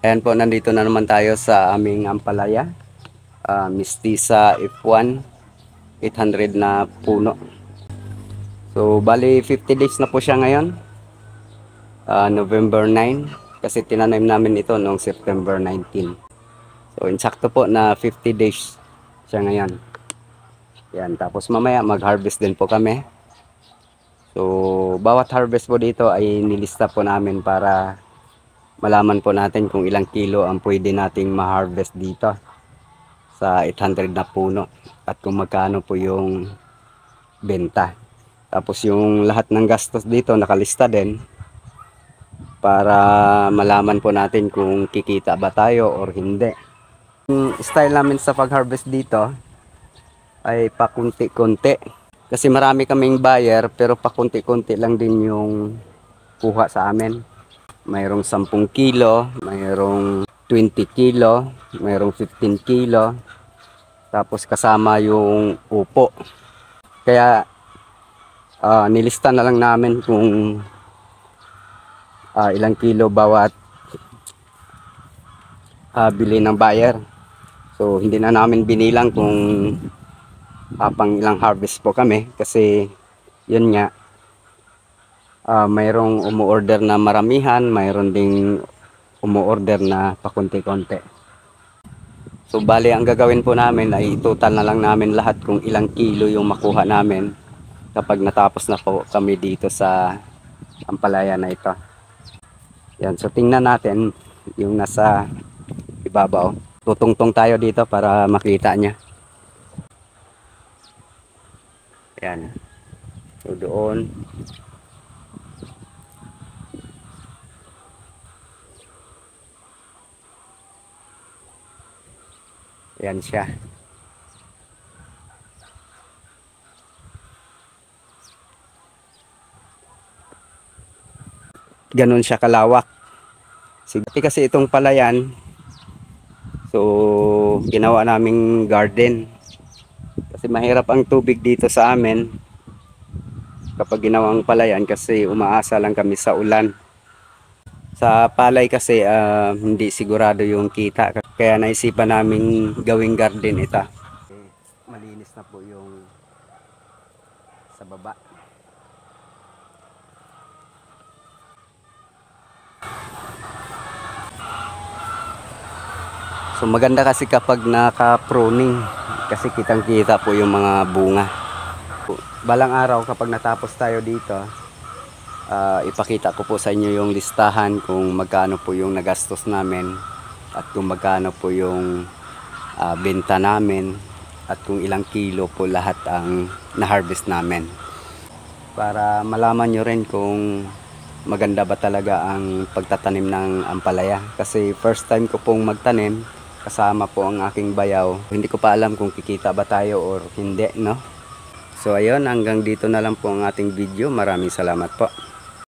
Ayan po, nandito na naman tayo sa aming ampalaya. Mistisa F1, 800 na puno. So, bali 50 days na po siya ngayon. November 9. Kasi tinanim namin ito noong September 19. So, insakto po na 50 days siya ngayon. Yan, tapos mamaya mag-harvest din po kami. So, bawat harvest po dito ay nilista po namin para malaman po natin kung ilang kilo ang pwede nating ma-harvest dito sa 800 na puno at kung magkano po yung benta. Tapos yung lahat ng gastos dito nakalista din para malaman po natin kung kikita ba tayo or hindi. Yung style namin sa pag-harvest dito ay pakunti-kunti. Kasi marami kaming buyer pero pakunti-kunti lang din yung kuha sa amin. Mayroong 10 kilo, mayroong 20 kilo, mayroong 15 kilo. Tapos kasama yung upo. Kaya nilista na lang namin kung ilang kilo bawat bili ng buyer. So hindi na namin binilang kung pang ilang harvest po kami kasi yun nga mayroong umu-order na maramihan, mayroon ding umu-order na pakunti-kunti. So bali ang gagawin po namin ay total na lang namin lahat kung ilang kilo yung makuha namin kapag natapos na po kami dito sa ampalaya na ito. Yan, so tingnan natin yung nasa ibabaw. Tutungtong tayo dito para makita niya. Yan. So doon. Yan siya. Ganun siya kalawak. Sigati kasi itong palayan. So ginawa naming garden. Kasi mahirap ang tubig dito sa amin kapag ginawang palayan kasi umaasa lang kami sa ulan. Sa palay kasi hindi sigurado yung kita. Kaya naisipan namin gawing garden ito. Malinis na po yung sa baba. So maganda kasi kapag naka-pruning kasi kitang-kita po yung mga bunga. Balang araw kapag natapos tayo dito, ipakita ko po sa inyo yung listahan kung magkano po yung nagastos namin at kung magkano po yung benta namin at kung ilang kilo po lahat ang na-harvest namin. Para malaman nyo rin kung maganda ba talaga ang pagtatanim ng ampalaya. Kasi first time ko pong magtanim, kasama po ang aking bayaw. Hindi ko pa alam kung kikita ba tayo or hindi, no? So ayun, hanggang dito na lang po ang ating video. Maraming salamat po.